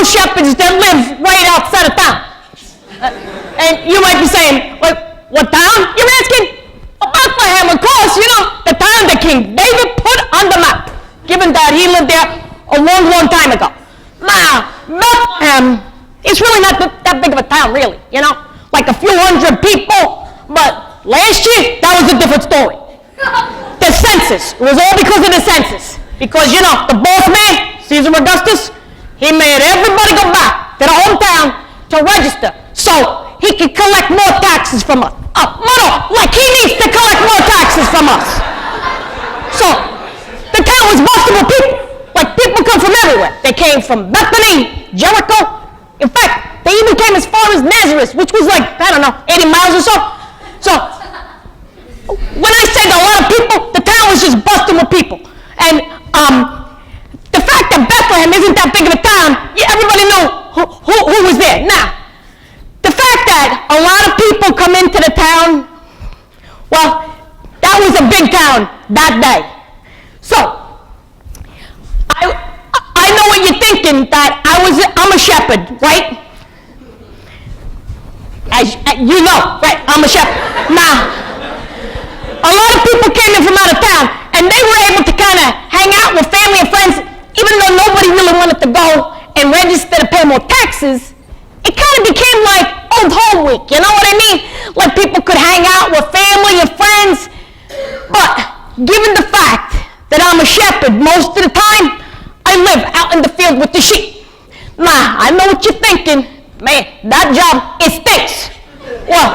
those shepherds that live right outside of town. And you might be saying, what town? You're asking? Bethlehem, of course, the town that King David put on the map, given that he lived there a long, long time ago. Now, Bethlehem, it's really not that big of a town, really, like a few hundred people, but last year, that was a different story. The census, it was all because of the census. Because, the boss man, Caesar Augustus, he made everybody go back to the hometown to register so he could collect more taxes from us. Like he needs to collect more taxes from us. So, the town was busted with people. Like people come from everywhere. They came from Bethany, Jericho. In fact, they even came as far as Nazareth, which was 80 miles or so. So, when I said a lot of people, the town was just busted with people. And the fact that Bethlehem isn't that big of a town, everybody knew who was there. Now, the fact that a lot of people come into the town, well, that was a big town that day. So, I know what you're thinking, that I'm a shepherd, right? Right? I'm a shepherd. Now, a lot of people came in from out of town, and they were able to kind of hang out with family and friends, even though nobody really wanted to go and register to pay more taxes. It kind of became like old home week, you know what I mean? Like people could hang out with family and friends. But given the fact that I'm a shepherd most of the time, I live out in the field with the sheep. Now, I know what you're thinking. Man, that job, it stinks. Well,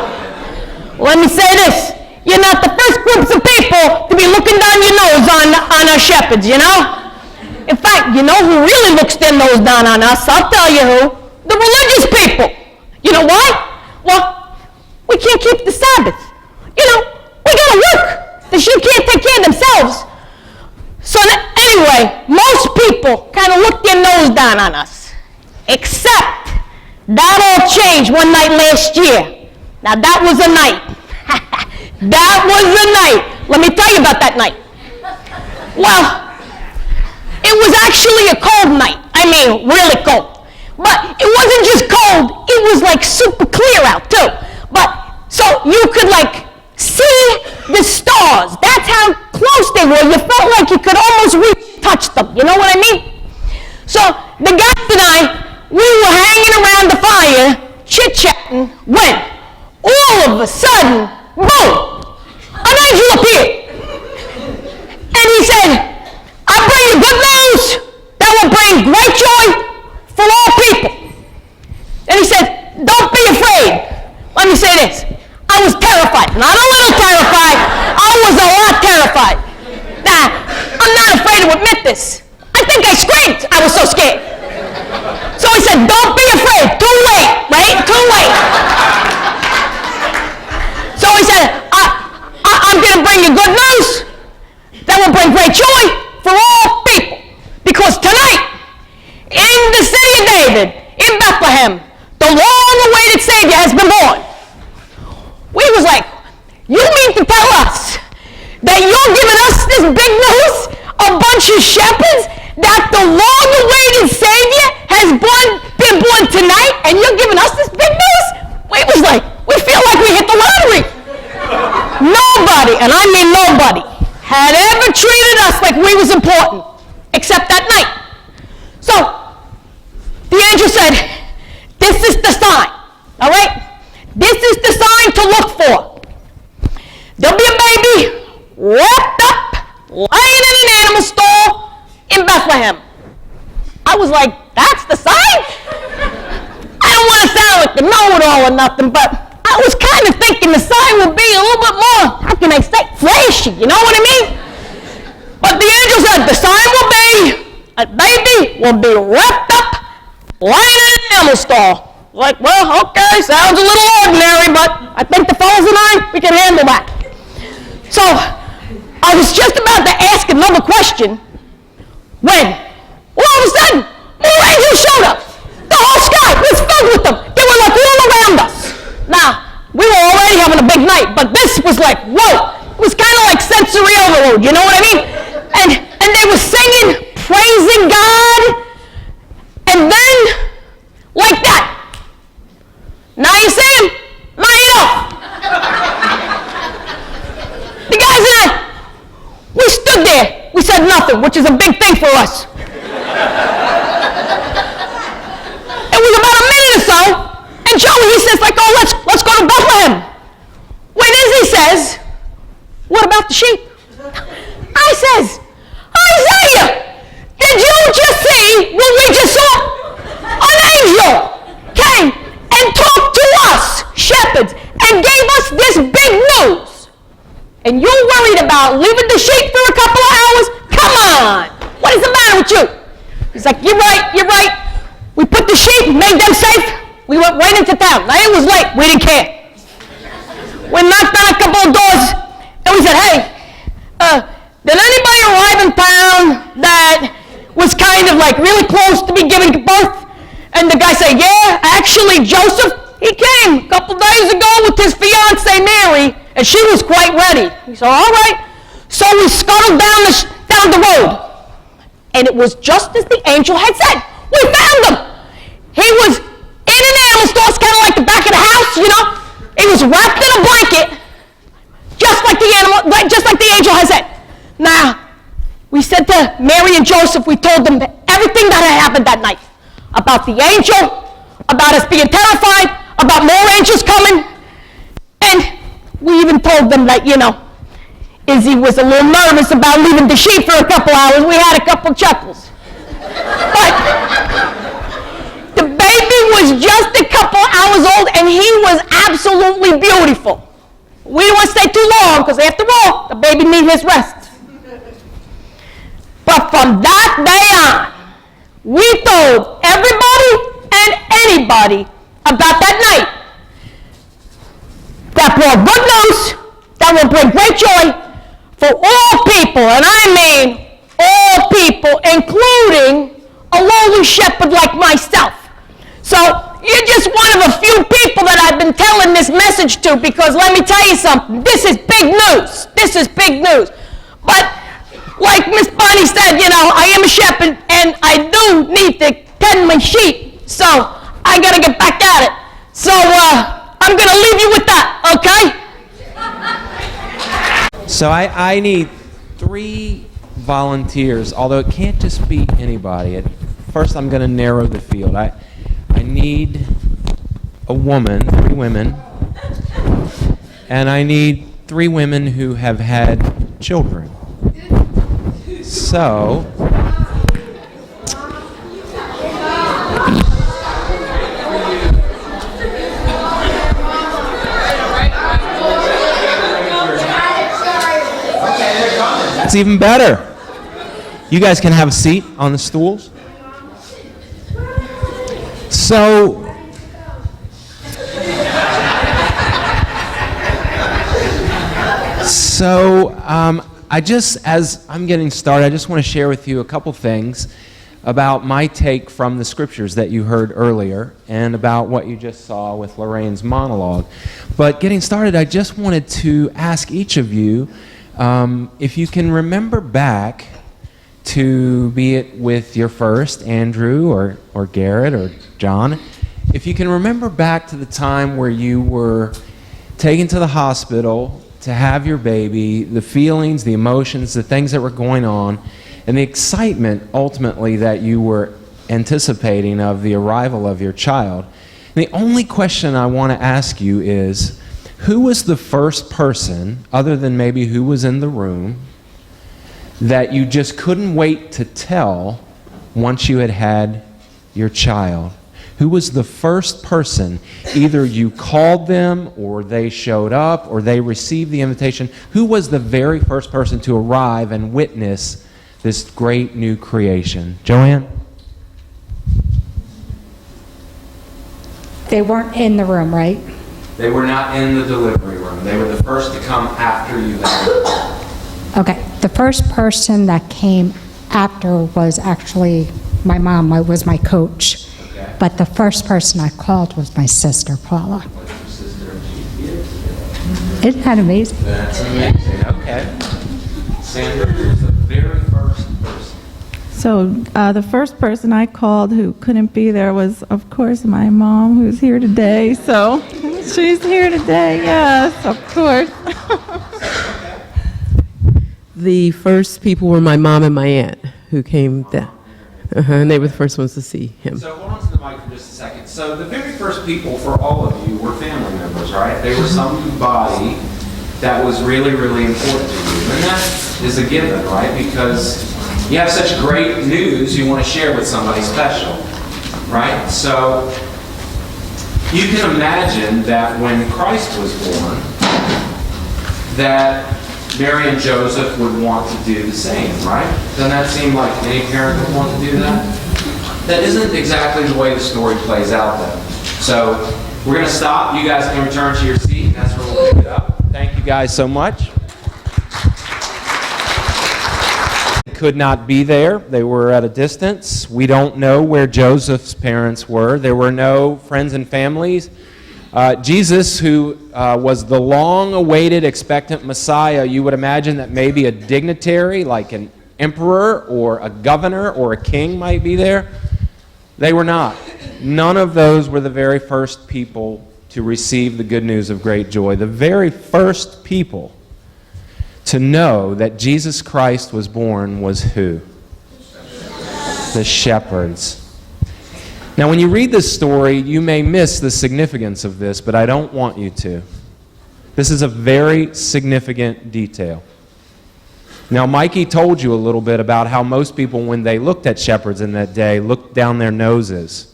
let me say this. You're not the first groups of people to be looking down your nose on our shepherds, In fact, you know who really looks their nose down on us? I'll tell you who. The religious people. You know why? Well, we can't keep the Sabbath. We gotta work. The sheep can't take care of themselves. So anyway, most people kind of look their nose down on us. Except that all changed one night last year. Now that was a night. That was a night. Let me tell you about that night. Well, it was actually a cold night. I mean, really cold. But it wasn't just cold, it was super clear out too. But, so you could see the stars. That's how close they were. You felt like you could almost touch them. You know what I mean? So, the guys and I, we were hanging around the fire, chit-chatting, when all of a sudden, boom, an angel appeared. And he said, I bring you good news that will bring great joy for all people. And he said, don't be afraid. Let me say this. I was terrified. Not a little terrified. I was a lot terrified. Now, I'm not afraid to admit this. I think I screamed. I was so scared. So he said, don't be afraid. Too late, right? Too late. So he said, I'm going to bring you good news that will bring great joy for all people. Because tonight, in the city of David, in Bethlehem, the long-awaited Savior has been born. We was like, you mean to tell us that you're giving us this big news, a bunch of shepherds, that the long-awaited Savior has been born tonight, and you're giving us this big news? We was like, we feel like we hit the lottery. Nobody, and I mean nobody, had ever treated us like we was important, except that night. So, the angel said, this is the sign, all right? This is the sign to look for. There'll be a baby wrapped up, lying in an animal stall in Bethlehem. I was like, that's the sign? I don't want to sound like the know-it-all or nothing, but I was kind of thinking the sign would be a little bit more, how can I say, flashy, you know what I mean? But the angel said, the sign will be, a baby will be wrapped up, lying in an animal stall. Like, well, okay, sounds a little ordinary, but I think the fellas and I, we can handle that. So, I was just about to ask another question when, all of a sudden, more angels showed up. The whole sky was filled with them. They were all around us. Now, we were already having a big night, but this was like, whoa. It was kind of like sensory overload, you know what I mean? And they were singing, praising God, and then nothing, which is a big thing for us. It was about a minute or so, and Joey, he says, like, oh, let's go to Bethlehem. When Izzy says, what about the sheep? I says, Isaiah, did you just see what we just saw? An angel came and talked to us, shepherds, and gave us this big news. And you're worried about leaving the sheep for a couple of hours? Come on! What is the matter with you? He's like, you're right. We put the sheep, made them safe. We went right into town. Now it was late, we didn't care. We knocked on a couple of doors, and we said, hey, did anybody arrive in town that was kind of like really close to be giving birth? And the guy said, yeah, actually, Joseph, he came a couple days ago with his fiancée Mary, and she was quite ready. He said, all right. So we scuttled down the road, and it was just as the angel had said. We found him. He was in an animal store, it's kind of like the back of the house, you know. He was wrapped in a blanket, just like the angel had said. Now, we said to Mary and Joseph, we told them everything that had happened that night. About the angel, about us being terrified, about more angels coming. And we even told them that, you know, Izzy was a little nervous about leaving the sheep for a couple hours. We had a couple chuckles. But the baby was just a couple hours old, and he was absolutely beautiful. We didn't want to stay too long, because after all, the baby needs his rest. But from that day on, we told everybody and anybody about that night that brought good news, that will bring great joy for all people, and I mean all people, including a lowly shepherd like myself. So you're just one of a few people that I've been telling this message to, because let me tell you something, this is big news. This is big news. But like Miss Bonnie said, you know, I am a shepherd, and I do need to tend my sheep, so I gotta get back at it. So I'm gonna leave you with that, okay? So I need 3 volunteers, although it can't just be anybody. First, I'm going to narrow the field. I need a woman, 3 women, and I need 3 women who have had children. So, it's even better. You guys can have a seat on the stools. So, as I'm getting started, I just want to share with you a couple things about my take from the scriptures that you heard earlier and about what you just saw with Lorraine's monologue. But getting started, I just wanted to ask each of you if you can remember back to, be it with your first, Andrew or Garrett or John, if you can remember back to the time where you were taken to the hospital to have your baby, the feelings, the emotions, the things that were going on, and the excitement ultimately that you were anticipating of the arrival of your child. And the only question I want to ask you is, who was the first person, other than maybe who was in the room, that you just couldn't wait to tell once you had had your child? Who was the first person? Either you called them, or they showed up, or they received the invitation. Who was the very first person to arrive and witness this great new creation? Joanne? They weren't in the room, right? They were not in the delivery room. They were the first to come after you there. Okay. The first person that came after was actually my mom, was my coach. Okay. But the first person I called was my sister, Paula. What's your sister and she's here today? Isn't that amazing? That's amazing. Okay. Sandra, who's the very first person? So the first person I called who couldn't be there was, of course, my mom, who's here today. So she's here today, yes, of course. The first people were my mom and my aunt who came there. And they were the first ones to see him. So hold on to the mic for just a second. So the very first people for all of you were family members, right? They were somebody that was really, really important to you. And that is a given, right? Because you have such great news you want to share with somebody special, right? So you can imagine that when Christ was born, that Mary and Joseph would want to do the same, right? Doesn't that seem like any parent would want to do that? That isn't exactly the way the story plays out, though. So we're going to stop. You guys can return to your seat, and that's where we'll pick it up. Thank you guys so much. Could not be there. They were at a distance. We don't know where Joseph's parents were. There were no friends and families. Jesus, who was the long-awaited, expectant Messiah, you would imagine that maybe a dignitary, like an emperor or a governor or a king might be there. They were not. None of those were the very first people to receive the good news of great joy. The very first people to know that Jesus Christ was born was who? The shepherds. Now, when you read this story, you may miss the significance of this, but I don't want you to. This is a very significant detail. Now, Mikey told you a little bit about how most people, when they looked at shepherds in that day, looked down their noses.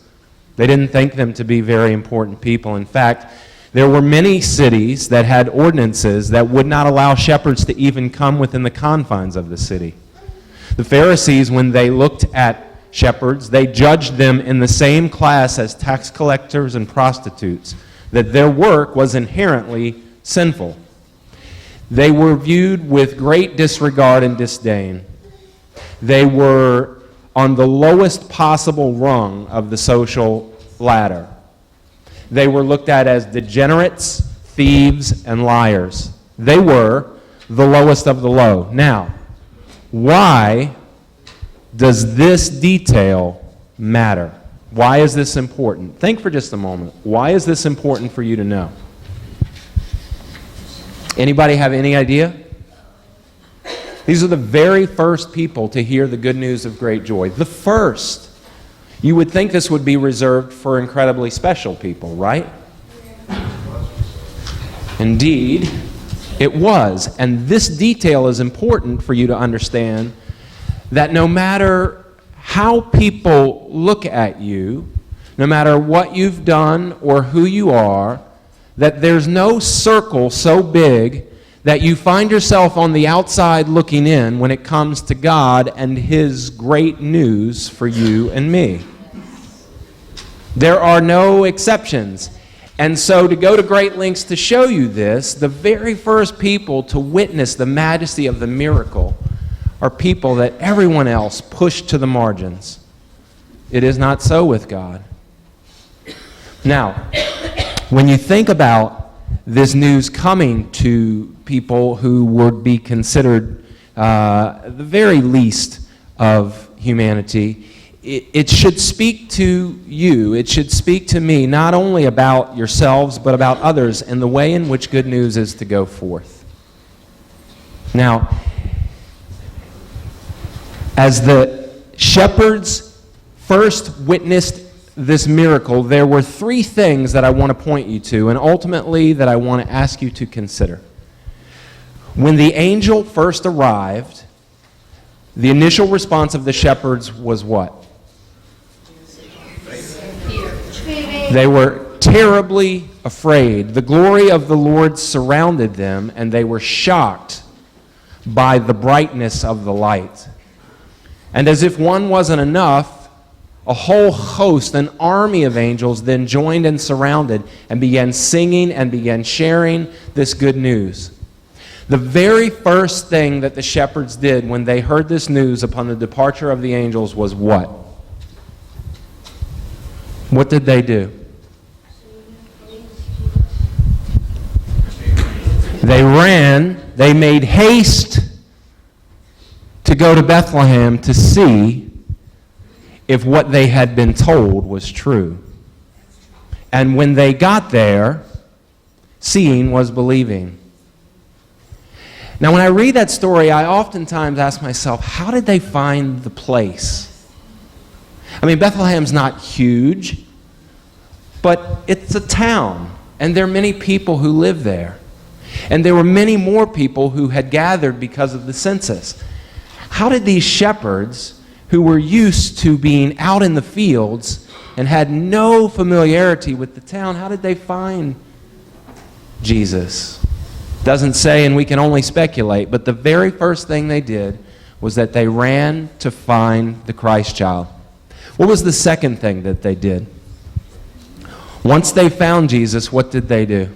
They didn't think them to be very important people. In fact, there were many cities that had ordinances that would not allow shepherds to even come within the confines of the city. The Pharisees, when they looked at shepherds, they judged them in the same class as tax collectors and prostitutes, that their work was inherently sinful. They were viewed with great disregard and disdain. They were on the lowest possible rung of the social ladder. They were looked at as degenerates, thieves, and liars. They were the lowest of the low. Now, why does this detail matter? Why is this important? Think for just a moment. Why is this important for you to know? Anybody have any idea? These are the very first people to hear the good news of great joy. The first. You would think this would be reserved for incredibly special people, right? Indeed, it was. And this detail is important for you to understand, that no matter how people look at you, no matter what you've done or who you are, that there's no circle so big that you find yourself on the outside looking in when it comes to God and His great news for you and me. There are no exceptions. And so to go to great lengths to show you this, the very first people to witness the majesty of the miracle are people that everyone else pushed to the margins. It is not so with God. Now, when you think about this news coming to people who would be considered the very least of humanity, it should speak to you, it should speak to me, not only about yourselves, but about others and the way in which good news is to go forth. Now, as the shepherds first witnessed this miracle, there were three things that I want to point you to, and ultimately that I want to ask you to consider. When the angel first arrived, the initial response of the shepherds was what? They were terribly afraid. The glory of the Lord surrounded them, and they were shocked by the brightness of the light. And as if one wasn't enough, a whole host, an army of angels then joined and surrounded and began singing and began sharing this good news. The very first thing that the shepherds did when they heard this news upon the departure of the angels was what? What did they do? They ran, they made haste to go to Bethlehem to see if what they had been told was true. And when they got there, seeing was believing. Now, when I read that story, I oftentimes ask myself, how did they find the place? I mean, Bethlehem's not huge, but it's a town, and there are many people who live there. And there were many more people who had gathered because of the census. How did these shepherds, who were used to being out in the fields and had no familiarity with the town, how did they find Jesus? Doesn't say, and we can only speculate, but the very first thing they did was that they ran to find the Christ child. What was the second thing that they did? Once they found Jesus, what did they do?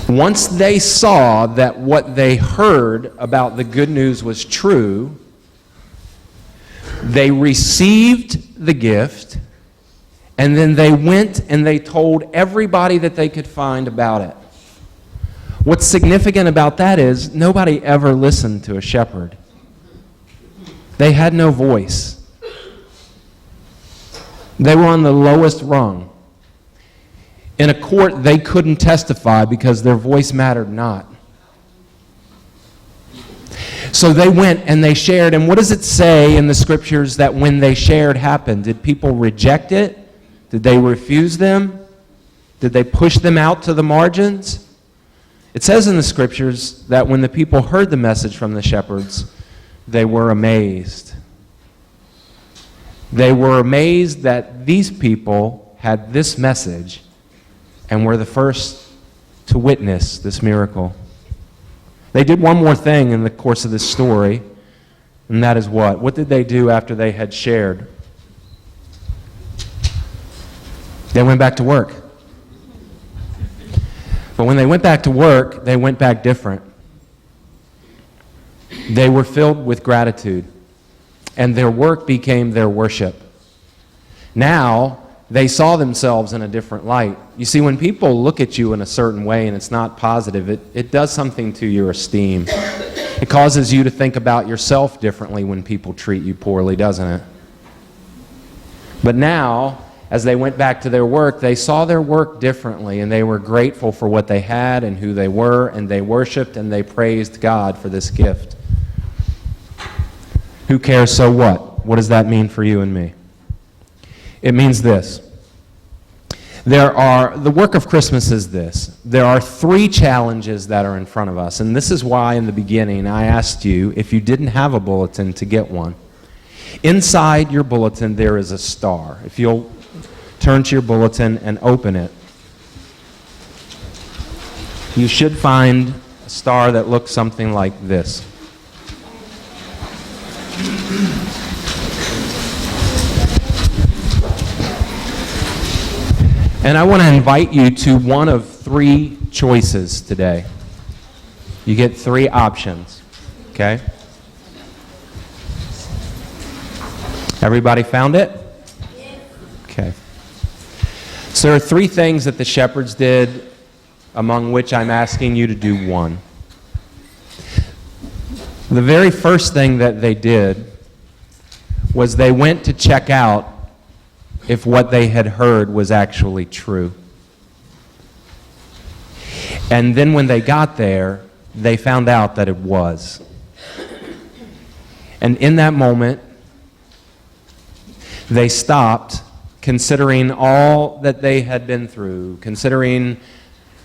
Once they saw that what they heard about the good news was true, they received the gift, and then they went and they told everybody that they could find about it. What's significant about that is nobody ever listened to a shepherd. They had no voice. They were on the lowest rung. In a court, they couldn't testify because their voice mattered not. So they went and they shared. And what does it say in the scriptures that when they shared happened? Did people reject it? Did they refuse them? Did they push them out to the margins? It says in the scriptures that when the people heard the message from the shepherds, they were amazed. They were amazed that these people had this message and were the first to witness this miracle. They did one more thing in the course of this story, and that is what? What did they do after they had shared? They went back to work. But when they went back to work, they went back different. They were filled with gratitude, and their work became their worship. Now, they saw themselves in a different light. You see, when people look at you in a certain way and it's not positive, it does something to your esteem. It causes you to think about yourself differently when people treat you poorly, doesn't it? But now, as they went back to their work, they saw their work differently, and they were grateful for what they had and who they were, and they worshiped and they praised God for this gift. Who cares, so what? What does that mean for you and me? It means this. The work of Christmas is this. There are 3 challenges that are in front of us, and this is why in the beginning I asked you, if you didn't have a bulletin, to get one. Inside your bulletin there is a star. If you'll turn to your bulletin and open it, you should find a star that looks something like this. And I want to invite you to one of 3 choices today. You get 3 options, okay? Everybody found it? Okay. So there are 3 things that the shepherds did, among which I'm asking you to do one. The very first thing that they did was they went to check out if what they had heard was actually true. And then when they got there, they found out that it was. And in that moment, they stopped, considering all that they had been through, considering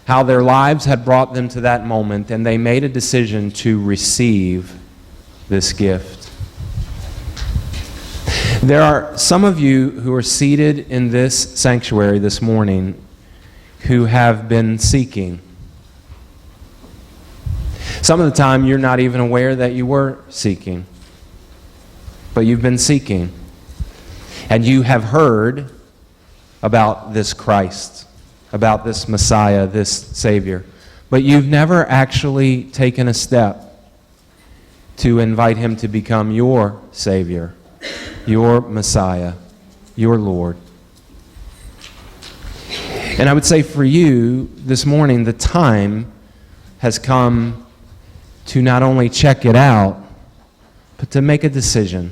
how their lives had brought them to that moment, and they made a decision to receive this gift. There are some of you who are seated in this sanctuary this morning who have been seeking. Some of the time you're not even aware that you were seeking, but you've been seeking. And you have heard about this Christ, about this Messiah, this Savior, but you've never actually taken a step to invite Him to become your Savior, your Messiah, your Lord. And I would say for you this morning, the time has come to not only check it out, but to make a decision.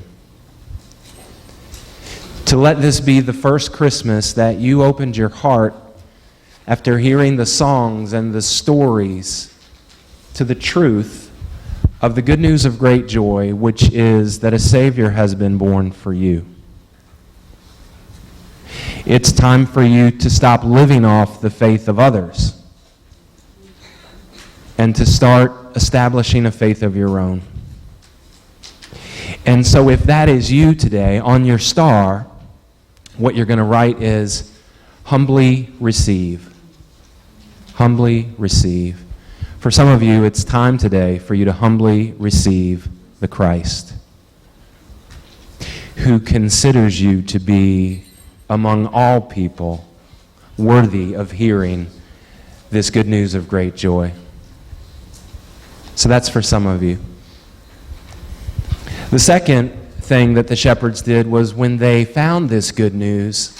To let this be the first Christmas that you opened your heart after hearing the songs and the stories, to the truth of the good news of great joy, which is that a Savior has been born for you. It's time for you to stop living off the faith of others and to start establishing a faith of your own. And so if that is you today, on your star, what you're going to write is, humbly receive. Humbly receive. For some of you, it's time today for you to humbly receive the Christ who considers you to be, among all people, worthy of hearing this good news of great joy. So that's for some of you. The second thing that the shepherds did was when they found this good news,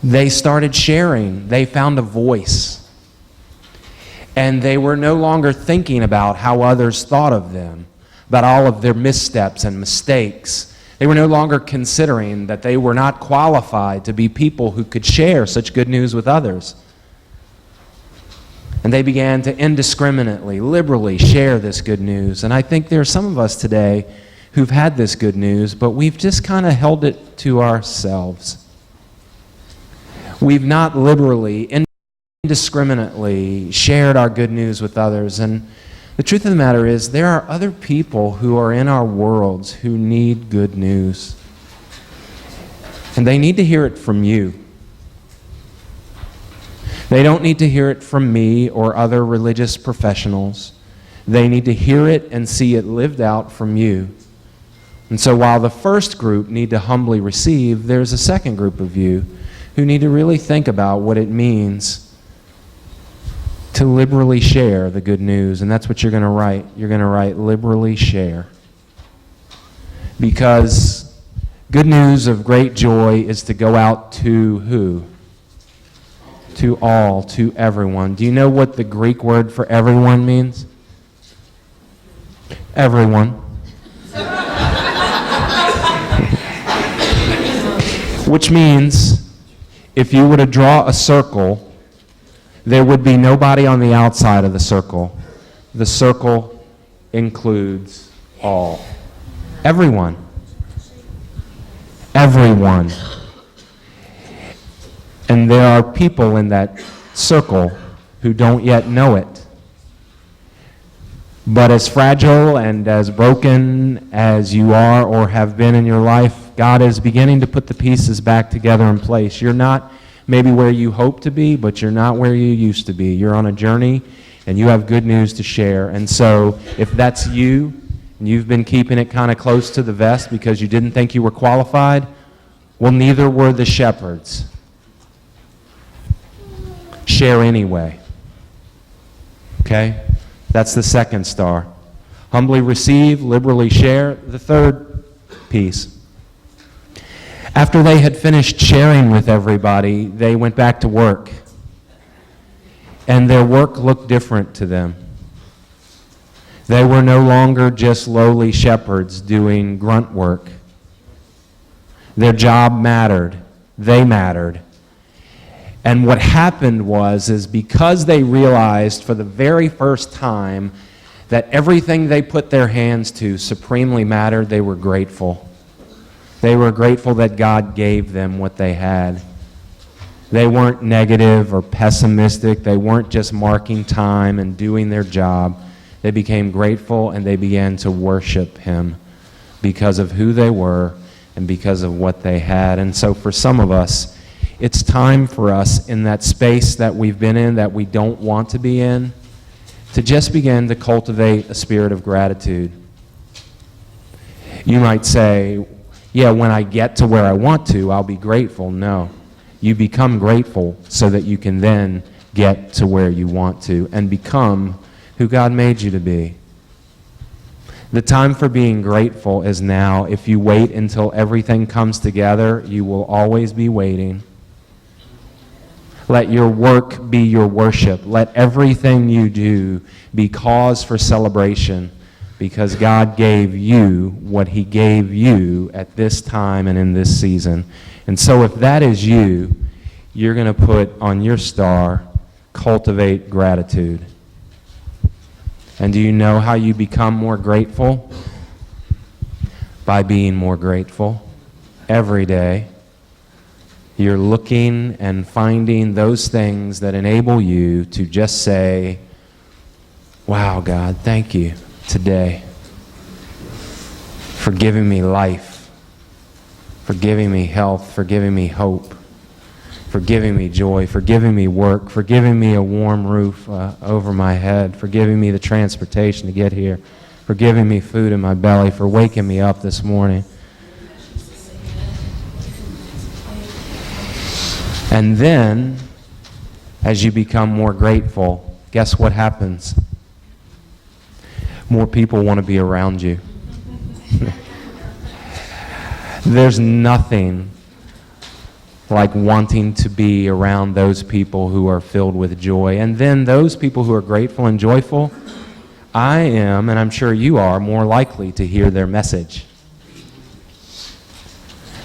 they started sharing. They found a voice. And they were no longer thinking about how others thought of them, about all of their missteps and mistakes. They were no longer considering that they were not qualified to be people who could share such good news with others. And they began to indiscriminately, liberally share this good news. And I think there are some of us today who've had this good news, but we've just kind of held it to ourselves. We've not liberally, indiscriminately shared our good news with others. And the truth of the matter is, there are other people who are in our worlds who need good news. And they need to hear it from you. They don't need to hear it from me or other religious professionals. They need to hear it and see it lived out from you. And so while the first group need to humbly receive, there's a second group of you who need to really think about what it means to liberally share the good news. And that's what you're going to write. You're going to write liberally share. Because good news of great joy is to go out to who? To all, to everyone. Do you know what the Greek word for everyone means? Everyone. Which means if you were to draw a circle, there would be nobody on the outside of the circle. The circle includes all. Everyone. Everyone. And there are people in that circle who don't yet know it. But as fragile and as broken as you are or have been in your life, God is beginning to put the pieces back together in place. You're not maybe where you hope to be, but you're not where you used to be. You're on a journey, and you have good news to share. And so if that's you, and you've been keeping it kind of close to the vest because you didn't think you were qualified, well, neither were the shepherds. Share anyway. Okay? That's the second star. Humbly receive, liberally share. The third piece. After they had finished sharing with everybody, they went back to work. And their work looked different to them. They were no longer just lowly shepherds doing grunt work. Their job mattered. They mattered. And what happened is because they realized for the very first time that everything they put their hands to supremely mattered, they were grateful. They were grateful that God gave them what they had. They weren't negative or pessimistic. They weren't just marking time and doing their job. They became grateful and they began to worship Him because of who they were and because of what they had. And so for some of us, it's time for us in that space that we've been in that we don't want to be in to just begin to cultivate a spirit of gratitude. You might say, yeah, when I get to where I want to, I'll be grateful. No. You become grateful so that you can then get to where you want to and become who God made you to be. The time for being grateful is now. If you wait until everything comes together, you will always be waiting. Let your work be your worship. Let everything you do be cause for celebration, because God gave you what He gave you at this time and in this season. And so if that is you, you're going to put on your star, cultivate gratitude. And do you know how you become more grateful? By being more grateful every day. You're looking and finding those things that enable you to just say, wow, God, thank you today for giving me life, for giving me health, for giving me hope, for giving me joy, for giving me work, for giving me a warm roof over my head, for giving me the transportation to get here, for giving me food in my belly, for waking me up this morning. And then, as you become more grateful, guess what happens? More people want to be around you. There's nothing like wanting to be around those people who are filled with joy. And then those people who are grateful and joyful, I am, and I'm sure you are, more likely to hear their message.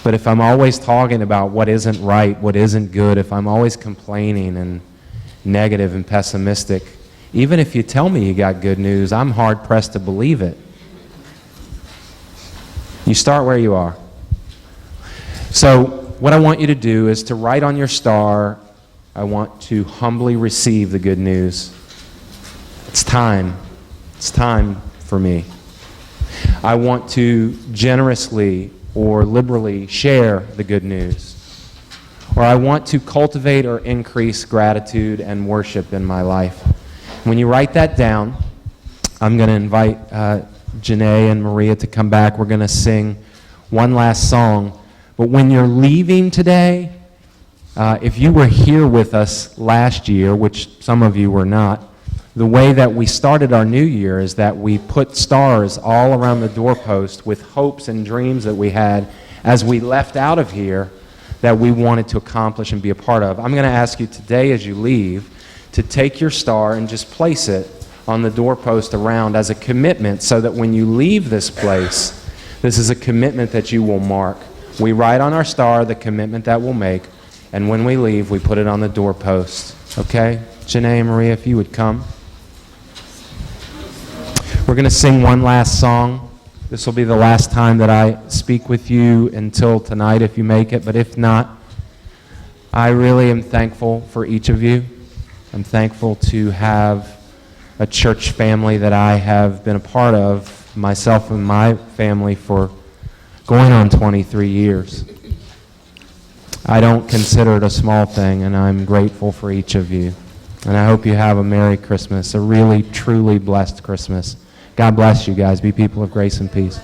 But if I'm always talking about what isn't right, what isn't good, if I'm always complaining and negative and pessimistic, even if you tell me you got good news, I'm hard-pressed to believe it. You start where you are. So what I want you to do is to write on your star, I want to humbly receive the good news. It's time. It's time for me. I want to generously or liberally share the good news. Or I want to cultivate or increase gratitude and worship in my life. When you write that down, I'm going to invite Janae and Maria to come back. We're going to sing one last song. But when you're leaving today, if you were here with us last year, which some of you were not, the way that we started our new year is that we put stars all around the doorpost with hopes and dreams that we had as we left out of here that we wanted to accomplish and be a part of. I'm going to ask you today as you leave to take your star and just place it on the doorpost around as a commitment so that when you leave this place, this is a commitment that you will mark. We write on our star the commitment that we'll make, and when we leave, we put it on the doorpost. Okay? Janae and Maria, if you would come. We're going to sing one last song. This will be the last time that I speak with you until tonight if you make it, but if not, I really am thankful for each of you. I'm thankful to have a church family that I have been a part of, myself and my family, for going on 23 years. I don't consider it a small thing, and I'm grateful for each of you. And I hope you have a Merry Christmas, a really, truly blessed Christmas. God bless you guys. Be people of grace and peace.